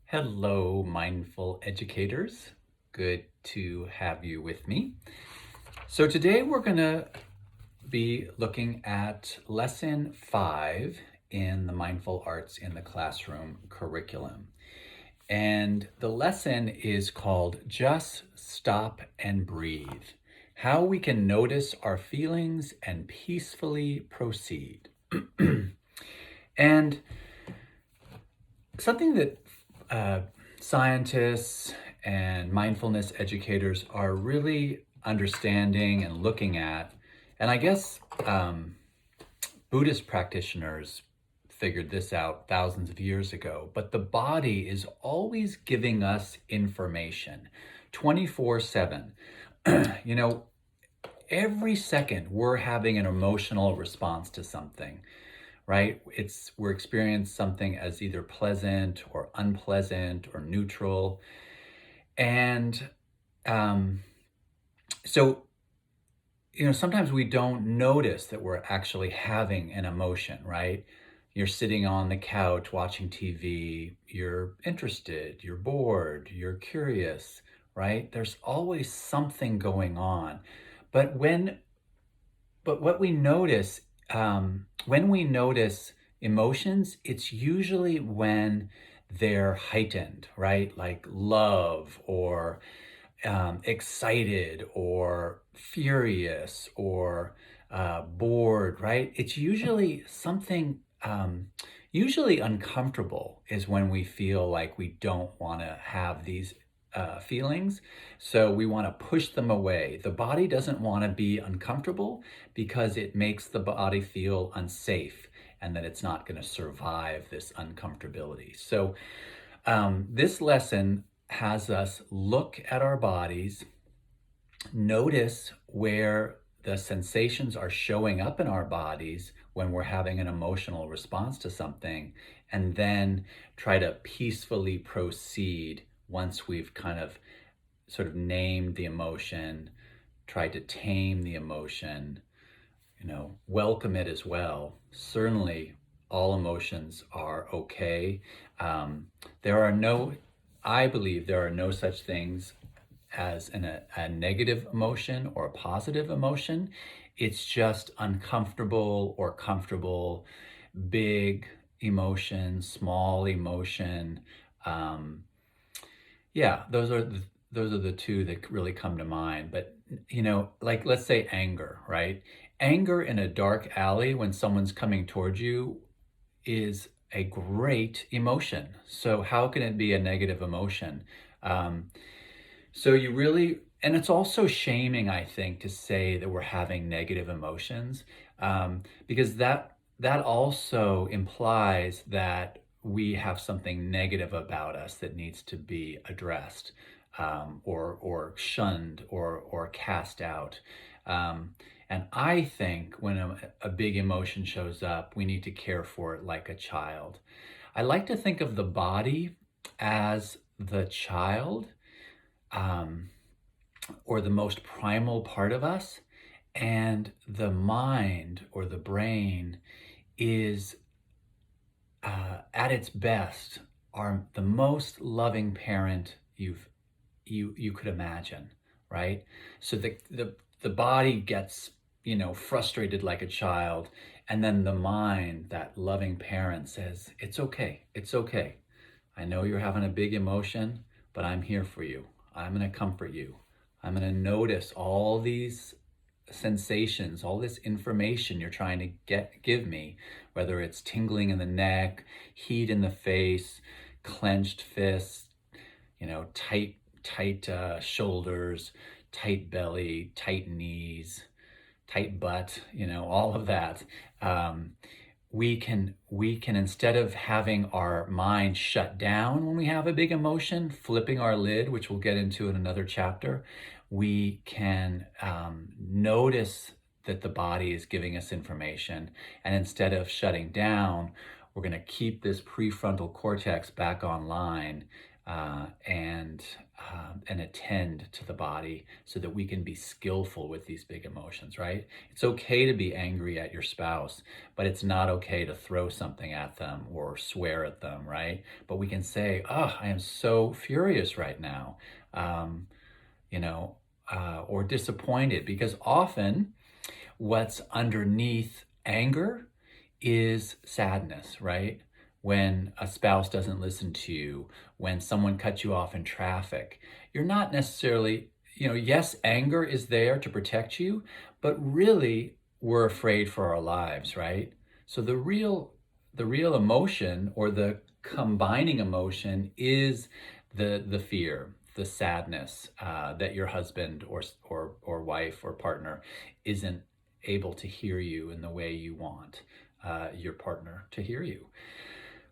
Hello, mindful educators. Good to have you with me. So today we're going to be looking at lesson 5 in the Mindful Arts in the Classroom curriculum. And the lesson is called Just Stop and Breathe: How We Can Notice Our Feelings and Peacefully Proceed. And something that scientists and mindfulness educators are really understanding and looking at, and I guess Buddhist practitioners figured this out thousands of years ago, but the body is always giving us information 24/7. You know, every second we're having an emotional response to something, right? We're experiencing something as either pleasant or unpleasant or neutral. And um, so, sometimes we don't notice that we're actually having an emotion, right? You're sitting on the couch watching TV, you're interested, you're bored, you're curious, right? There's always something going on. But what we notice, when we notice emotions, it's usually when they're heightened, right? Like love or excited or furious or bored, right? It's usually something, usually uncomfortable is when we feel like we don't want to have these feelings. So we want to push them away. The body doesn't want to be uncomfortable because it makes the body feel unsafe and that it's not going to survive this uncomfortability. So this lesson has us look at our bodies, notice where the sensations are showing up in our bodies when we're having an emotional response to something, and then try to peacefully proceed once we've kind of sort of named the emotion, tried to tame the emotion, welcome it as well. Certainly, all emotions are okay. There are no, I believe there are no such things as a negative emotion or a positive emotion. It's just uncomfortable or comfortable, big emotion, small emotion. Um, yeah, those are the two that really come to mind. But like let's say anger, right? Anger in a dark alley when someone's coming towards you is a great emotion. So how can it be a negative emotion? Um, so you really, and it's also shaming, I think, to say that we're having negative emotions, because that also implies that we have something negative about us that needs to be addressed, or shunned, or cast out. Um, and I think when a big emotion shows up, we need to care for it like a child. I like to think of the body as the child, um, or the most primal part of us, and the mind or the brain is at its best are the most loving parent you could imagine, right? So the body gets frustrated like a child, and then the mind, that loving parent, says it's okay. I know you're having a big emotion, but I'm here for you. I'm going to comfort you. I'm going to notice all these sensations, all this information you're trying to give me, whether it's tingling in the neck, heat in the face, clenched fists, tight shoulders, tight belly, tight knees, tight butt, all of that. We can, instead of having our mind shut down when we have a big emotion, flipping our lid, which we'll get into in another chapter, we can notice that the body is giving us information, and instead of shutting down, we're going to keep this prefrontal cortex back online, and attend to the body so that we can be skillful with these big emotions, right? It's okay to be angry at your spouse, but it's not okay to throw something at them or swear at them, right? But we can say, oh, I am so furious right now, um, or disappointed, because often what's underneath anger is sadness, right? When a spouse doesn't listen to you, when someone cuts you off in traffic, you're not necessarily, yes, anger is there to protect you, but really we're afraid for our lives, right? So the real emotion, or the combining emotion, is the fear, the sadness, that your husband or wife or partner isn't able to hear you in the way you want your partner to hear you.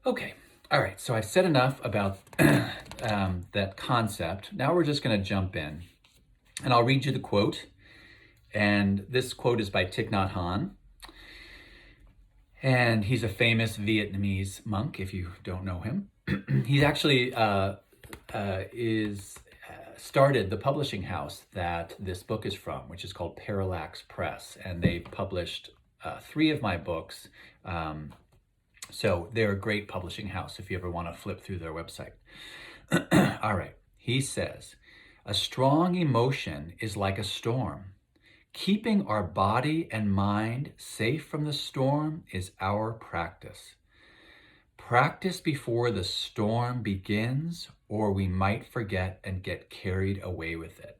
Okay, all right, so I've said enough about that concept. Now we're just going to jump in, and I'll read you the quote. And this quote is by Thich Nhat Hanh. And he's a famous Vietnamese monk, if you don't know him. He actually started the publishing house that this book is from, which is called Parallax Press. And they published 3 of my books. So they're a great publishing house if you ever want to flip through their website. All right. He says, a strong emotion is like a storm. Keeping our body and mind safe from the storm is our practice. Practice before the storm begins, or we might forget and get carried away with it.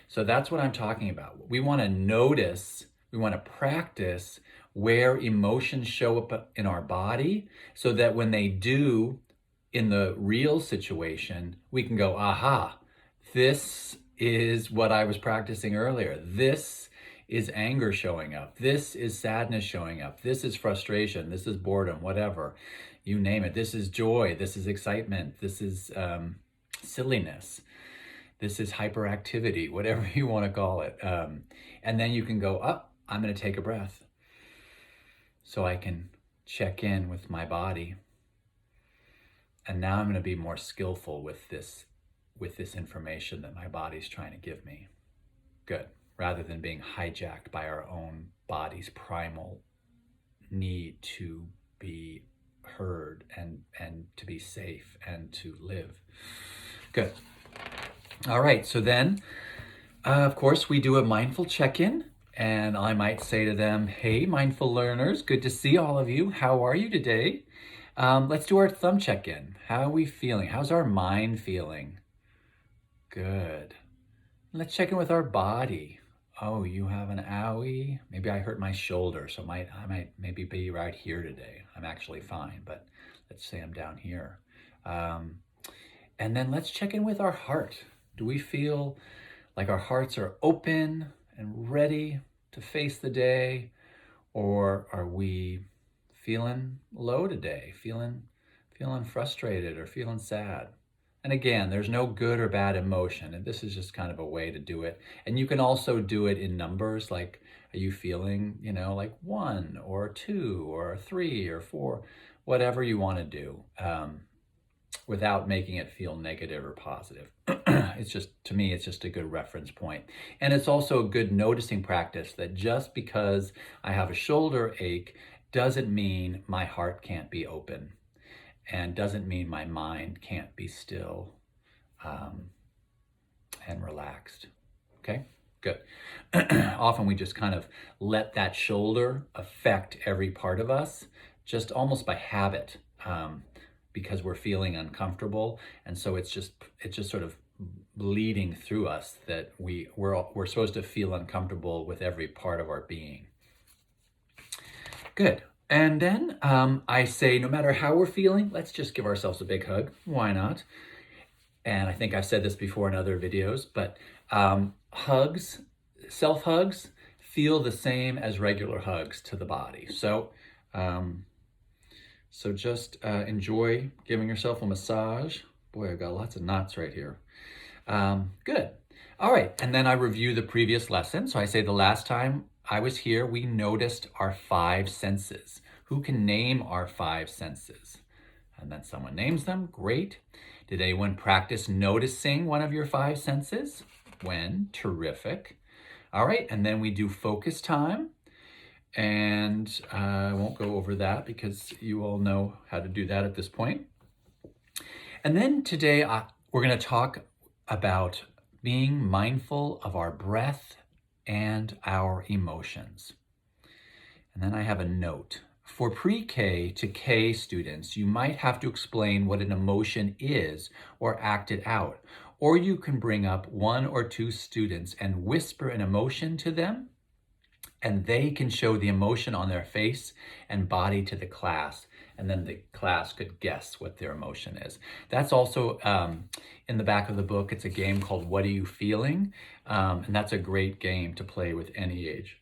So that's what I'm talking about. We want to notice, we want to practice where emotions show up in our body, so that when they do in the real situation, we can go, aha, this is what I was practicing earlier. This is anger showing up. This is sadness showing up. This is frustration. This is boredom, whatever, you name it. This is joy. This is excitement. This is silliness. This is hyperactivity, whatever you want to call it. And then you can go, I'm going to take a breath so I can check in with my body. And now I'm going to be more skillful with this information that my body's trying to give me. Good. Rather than being hijacked by our own body's primal need to be heard and to be safe and to live. Good. All right. So then, of course, we do a mindful check-in. And I might say to them, hey, mindful learners, good to see all of you. How are you today? Let's do our thumb check-in. How are we feeling? How's our mind feeling? Good. Let's check in with our body. Oh, you have an owie? Maybe I hurt my shoulder, so I might maybe be right here today. I'm actually fine, but let's say I'm down here. And then let's check in with our heart. Do we feel like our hearts are open and ready to face the day? Or are we feeling low today, feeling frustrated or feeling sad? And again, there's no good or bad emotion, and this is just kind of a way to do it. And you can also do it in numbers, like, are you feeling, like 1 or 2 or 3 or 4, whatever you want to do, without making it feel negative or positive. It's just, to me, it's just a good reference point. And it's also a good noticing practice that just because I have a shoulder ache doesn't mean my heart can't be open, and doesn't mean my mind can't be still and relaxed. Okay, good. Often we just kind of let that shoulder affect every part of us, just almost by habit, because we're feeling uncomfortable. And so it's just sort of bleeding through us that we're supposed to feel uncomfortable with every part of our being. Good. And then I say, no matter how we're feeling, let's just give ourselves a big hug. Why not? And I think I've said this before in other videos, but hugs, self-hugs, feel the same as regular hugs to the body. So, just enjoy giving yourself a massage. Boy, I've got lots of knots right here. Good. All right. And then I review the previous lesson. So I say the last time I was here, we noticed our 5 senses. Who can name our 5 senses? And then someone names them. Great. Did anyone practice noticing one of your 5 senses? When? Terrific. All right, and then we do focus time. And I won't go over that because you all know how to do that at this point. And then today we're going to talk about being mindful of our breath and our emotions. And then I have a note. For pre-K to K students, you might have to explain what an emotion is or act it out. Or you can bring up 1 or 2 students and whisper an emotion to them, and they can show the emotion on their face and body to the class, and then the class could guess what their emotion is. That's also in the back of the book. It's a game called What Are You Feeling? And that's a great game to play with any age.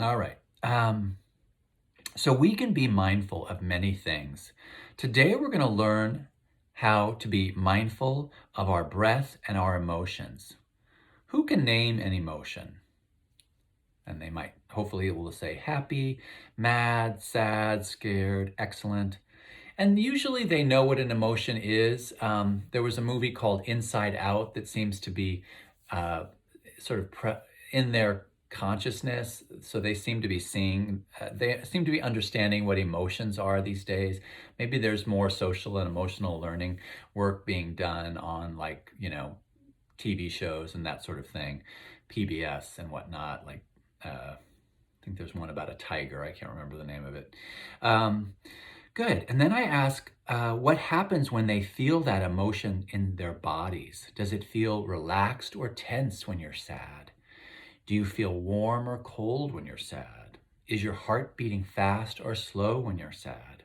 All right. So we can be mindful of many things. Today we're going to learn how to be mindful of our breath and our emotions. Who can name an emotion? And they might, hopefully it will say happy, mad, sad, scared, excellent. And usually they know what an emotion is. There was a movie called Inside Out that seems to be sort of in their consciousness. So they seem to be seeing, they seem to be understanding what emotions are these days. Maybe there's more social and emotional learning work being done on, like, you know, TV shows and that sort of thing, PBS and whatnot. Like, I think there's one about a tiger. I can't remember the name of it. Good. And then I ask, what happens when they feel that emotion in their bodies? Does it feel relaxed or tense when you're sad? Do you feel warm or cold when you're sad? Is your heart beating fast or slow when you're sad?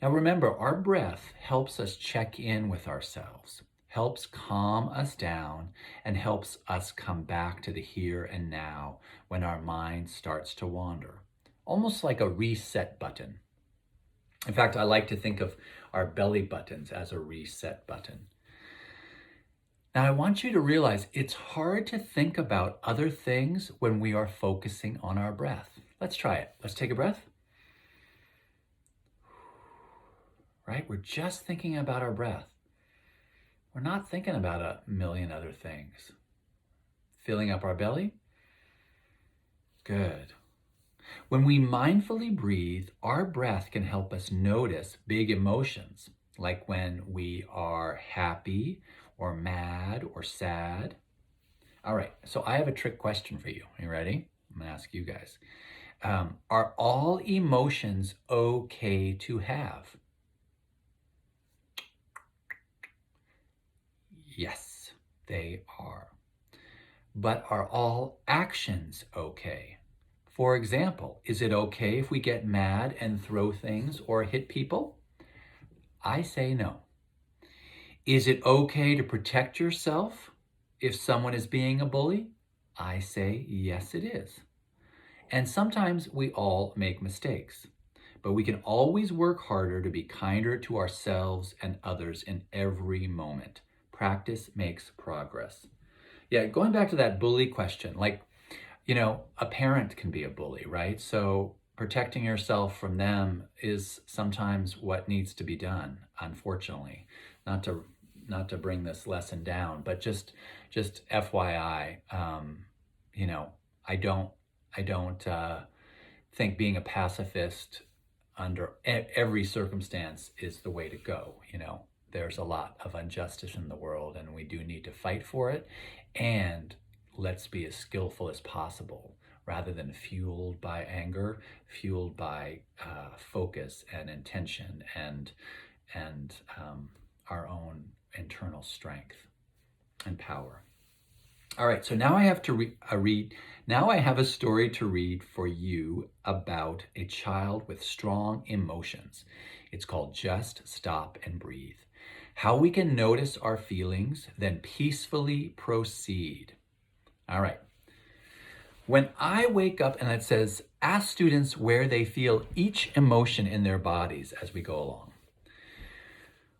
Now remember, our breath helps us check in with ourselves, helps calm us down, and helps us come back to the here and now when our mind starts to wander. Almost like a reset button. In fact, I like to think of our belly buttons as a reset button. Now, I want you to realize it's hard to think about other things when we are focusing on our breath. Let's try it. Let's take a breath. Right? We're just thinking about our breath. We're not thinking about a million other things. Filling up our belly. Good. When we mindfully breathe, our breath can help us notice big emotions, like when we are happy or mad or sad. All right, so I have a trick question for you. Are you ready? I'm gonna ask you guys. Are all emotions okay to have? Yes, they are. But are all actions okay? For example, is it okay if we get mad and throw things or hit people? I say no. Is it okay to protect yourself if someone is being a bully? I say yes, it is. And sometimes we all make mistakes, but we can always work harder to be kinder to ourselves and others in every moment. Practice makes progress. Yeah, going back to that bully question, like, you know, a parent can be a bully, right? So protecting yourself from them is sometimes what needs to be done, unfortunately. Not to bring this lesson down, but just FYI, you know, I don't think being a pacifist under every circumstance is the way to go. You know, there's a lot of injustice in the world, and we do need to fight for it. And let's be as skillful as possible, rather than fueled by anger, fueled by focus and intention and our own internal strength and power. All right, so now I have to read. Now I have a story to read for you about a child with strong emotions. It's called Just Stop and Breathe. How we can notice our feelings, then peacefully proceed. All right. When I wake up, and it says, ask students where they feel each emotion in their bodies as we go along.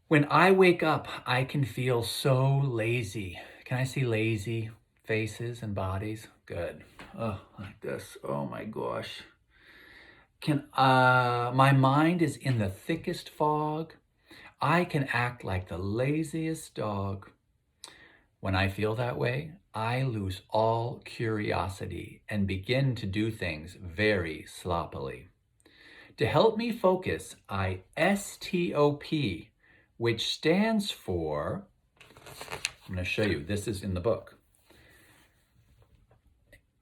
When I wake up, I can feel so lazy. Can I see lazy faces and bodies? Good. Oh, like this. Oh my gosh. My mind is in the thickest fog. I can act like the laziest dog. When I feel that way, I lose all curiosity and begin to do things very sloppily. To help me focus, I S.T.O.P, which stands for, I'm going to show you, this is in the book.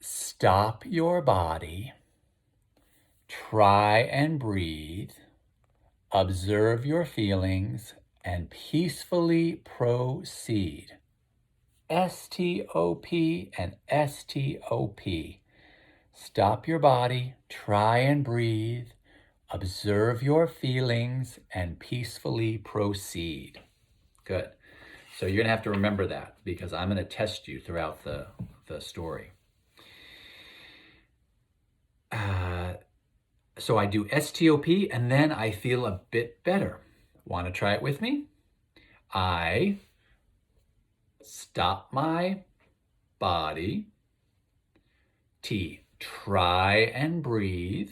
Stop your body, try and breathe, observe your feelings, and peacefully proceed. S.T.O.P and S.T.O.P. Stop your body, try and breathe, observe your feelings, and peacefully proceed. Good. So you're going to have to remember that because I'm going to test you throughout the story. So I do S.T.O.P and then I feel a bit better. Want to try it with me? I stop my body. T, try and breathe.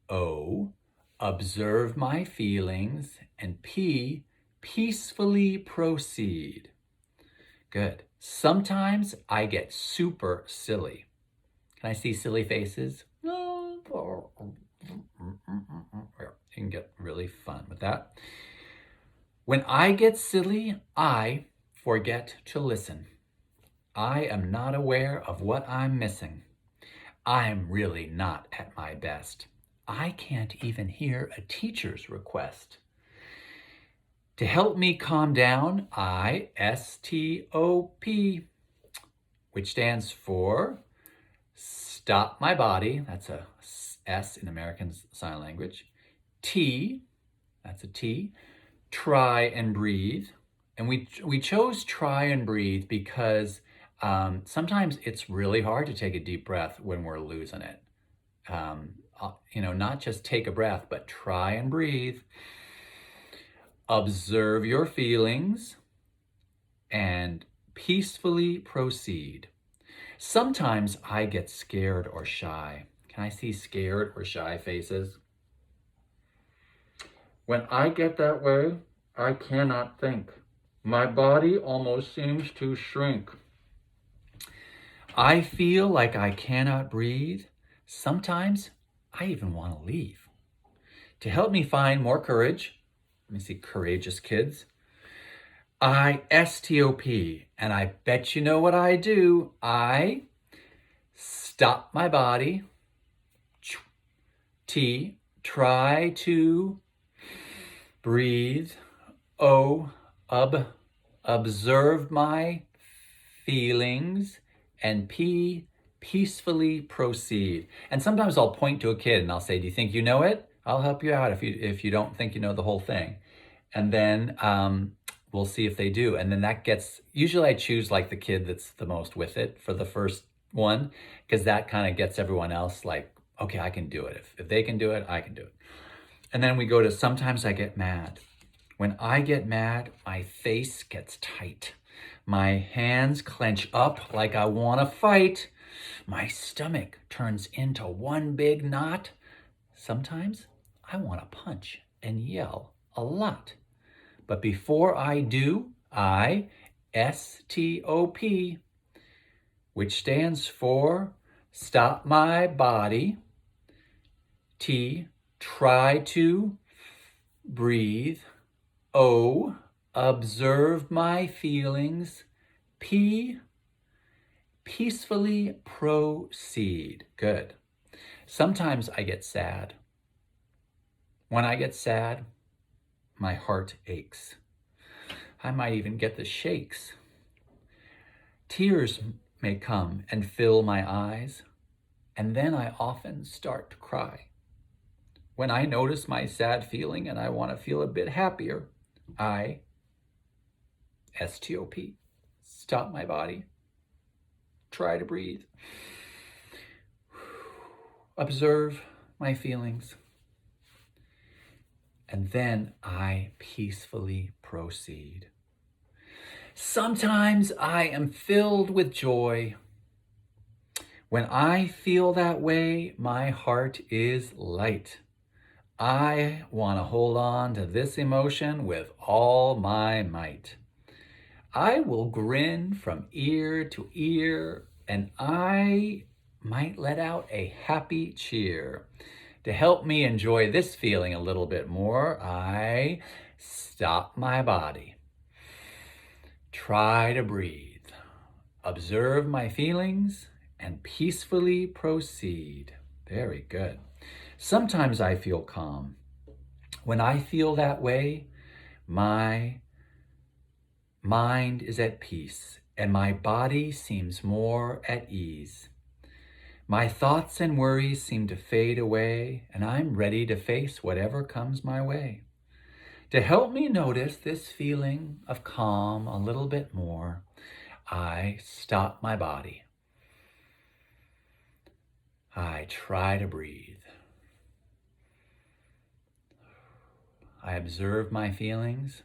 O, observe my feelings. And P, peacefully proceed. Good. Sometimes I get super silly. Can I see silly faces? You can get really fun with that. When I get silly, I forget to listen. I am not aware of what I'm missing. I'm really not at my best. I can't even hear a teacher's request. To help me calm down, I S.T.O.P, which stands for stop my body. That's a S in American Sign Language. T, that's a T. Try and breathe. And we chose try and breathe because sometimes it's really hard to take a deep breath when we're losing it. Not just take a breath, but try and breathe. Observe your feelings and peacefully proceed. Sometimes I get scared or shy. Can I see scared or shy faces? When I get that way, I cannot think. My body almost seems to shrink. I feel like I cannot breathe. Sometimes I even want to leave. To help me find more courage, let me see, courageous kids, I S.T.O.P, and I bet you know what I do. I stop my body. T, try to breathe. O, observe my feelings. And P, peacefully proceed. And sometimes I'll point to a kid and I'll say, do you think you know it? I'll help you out if you don't think you know the whole thing. And then we'll see if they do. And then that gets, usually I choose like the kid that's the most with it for the first one, because that kind of gets everyone else like, okay, I can do it. If they can do it, I can do it. And then we go to sometimes I get mad. When I get mad, my face gets tight. My hands clench up like I want to fight. My stomach turns into one big knot. Sometimes I want to punch and yell a lot. But before I do, I S.T.O.P, which stands for stop my body. T, try to breathe. O, observe my feelings. P, peacefully proceed. Good. Sometimes I get sad. When I get sad, my heart aches. I might even get the shakes. Tears may come and fill my eyes, and then I often start to cry. When I notice my sad feeling and I want to feel a bit happier, I S.T.O.P, stop my body, try to breathe, observe my feelings, and then I peacefully proceed. Sometimes I am filled with joy. When I feel that way, my heart is light. I want to hold on to this emotion with all my might. I will grin from ear to ear, and I might let out a happy cheer. To help me enjoy this feeling a little bit more, I stop my body. Try to breathe. Observe my feelings and peacefully proceed. Very good. Sometimes I feel calm. When I feel that way, my mind is at peace and my body seems more at ease. My thoughts and worries seem to fade away, and I'm ready to face whatever comes my way. To help me notice this feeling of calm a little bit more, I stop my body. I try to breathe. I observe my feelings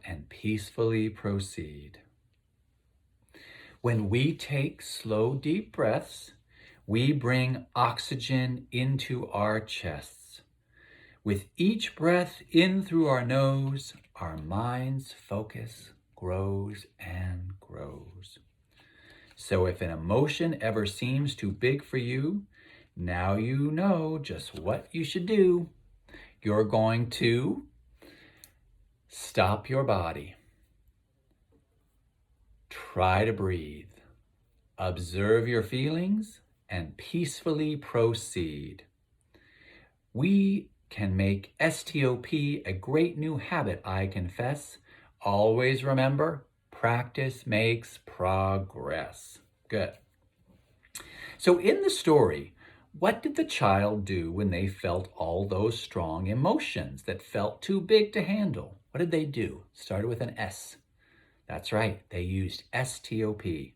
and peacefully proceed. When we take slow, deep breaths, we bring oxygen into our chests. With each breath in through our nose, our mind's focus grows and grows. So if an emotion ever seems too big for you, now you know just what you should do. You're going to stop your body. Try to breathe. Observe your feelings and peacefully proceed. We can make S.T.O.P a great new habit, I confess. Always remember, practice makes progress. Good. So in the story, what did the child do when they felt all those strong emotions that felt too big to handle? What did they do? Started with an S. That's right, they used S.T.O.P.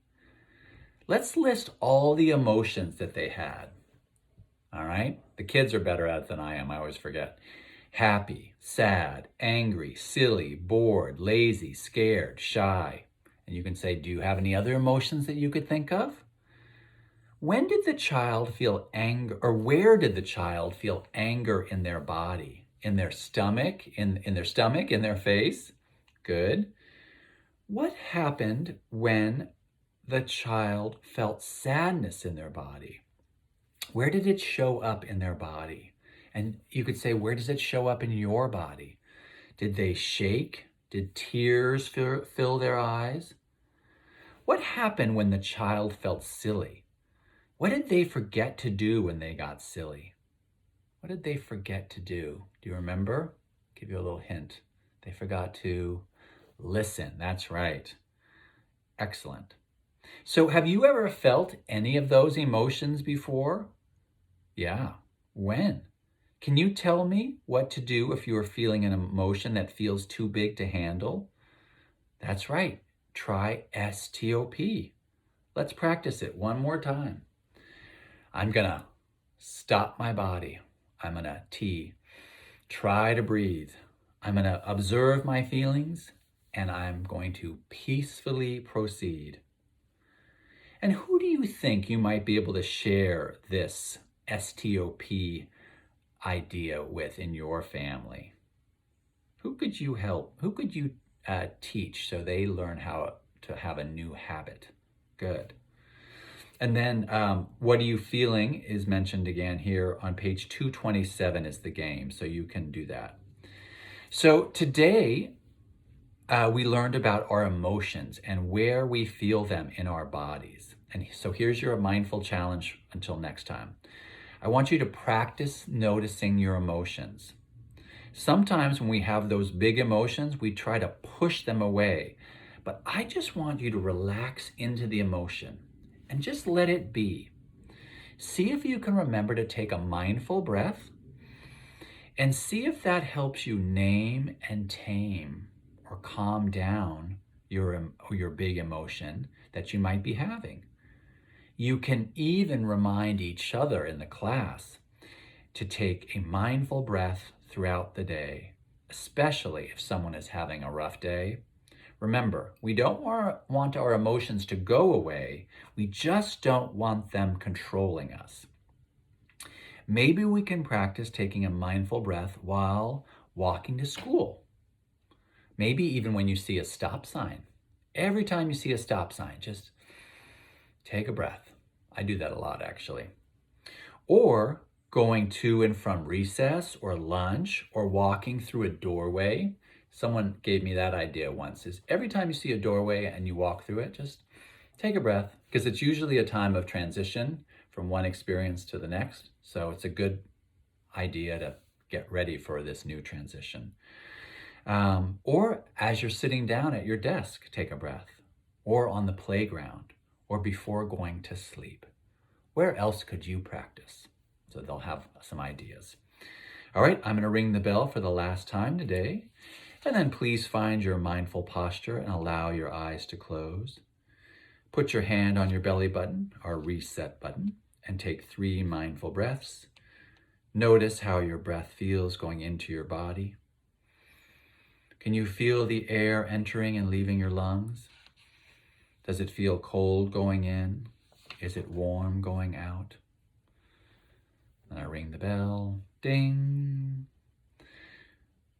Let's list all the emotions that they had. All right? The kids are better at it than I am. I always forget. Happy, sad, angry, silly, bored, lazy, scared, shy. And you can say, do you have any other emotions that you could think of? When did the child feel anger, or where did the child feel anger in their body? In their stomach? In their stomach? In their face? Good. What happened when the child felt sadness in their body? Where did it show up in their body? And you could say, where does it show up in your body? Did they shake? Did tears fill their eyes? What happened when the child felt silly? What did they forget to do when they got silly? What did they forget to do? Do you remember? Give you a little hint. They forgot to listen. That's right. Excellent. So have you ever felt any of those emotions before? Yeah. When? Can you tell me what to do if you are feeling an emotion that feels too big to handle? That's right. Try S.T.O.P. Let's practice it one more time. I'm going to stop my body. I'm going to T. Try to breathe. I'm going to observe my feelings, and I'm going to peacefully proceed. And who do you think you might be able to share this S.T.O.P. idea with in your family? Who could you help? Who could you teach so they learn how to have a new habit? Good. And then what are you feeling is mentioned again here on page 227 is the game, so you can do that. So today we learned about our emotions and where we feel them in our bodies. And so here's your mindful challenge until next time. I want you to practice noticing your emotions. Sometimes when we have those big emotions, we try to push them away. But I just want you to relax into the emotion and just let it be. See if you can remember to take a mindful breath and see if that helps you name and tame or calm down your big emotion that you might be having. You can even remind each other in the class to take a mindful breath throughout the day, especially if someone is having a rough day. Remember, we don't want our emotions to go away. We just don't want them controlling us. Maybe we can practice taking a mindful breath while walking to school. Maybe even when you see a stop sign. Every time you see a stop sign, just take a breath. I do that a lot, actually. Or going to and from recess or lunch or walking through a doorway. Someone gave me that idea once, is every time you see a doorway and you walk through it, just take a breath, because it's usually a time of transition from one experience to the next. So it's a good idea to get ready for this new transition. Or as you're sitting down at your desk, take a breath, or on the playground, or before going to sleep. Where else could you practice? So they'll have some ideas. All right, I'm going to ring the bell for the last time today. And then please find your mindful posture and allow your eyes to close. Put your hand on your belly button, our reset button, and take 3 mindful breaths. Notice how your breath feels going into your body. Can you feel the air entering and leaving your lungs? Does it feel cold going in? Is it warm going out? And I ring the bell, ding.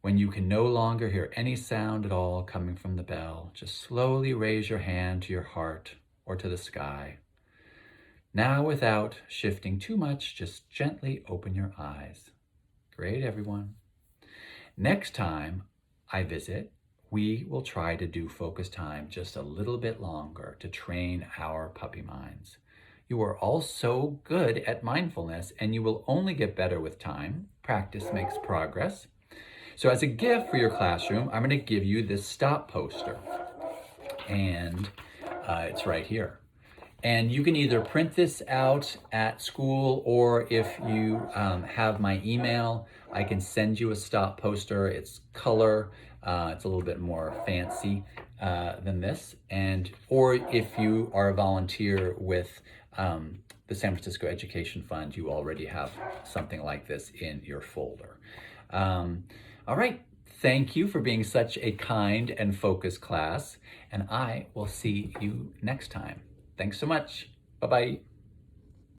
When you can no longer hear any sound at all coming from the bell, just slowly raise your hand to your heart or to the sky. Now, without shifting too much, just gently open your eyes. Great, everyone. Next time I visit, we will try to do focus time just a little bit longer to train our puppy minds. You are all so good at mindfulness, and you will only get better with time. Practice makes progress. So as a gift for your classroom, I'm going to give you this stop poster. And it's right here. And you can either print this out at school, or if you have my email, I can send you a stop poster. It's color. It's a little bit more fancy than this. Or if you are a volunteer with the San Francisco Education Fund, you already have something like this in your folder. All right. Thank you for being such a kind and focused class. And I will see you next time. Thanks so much. Bye-bye.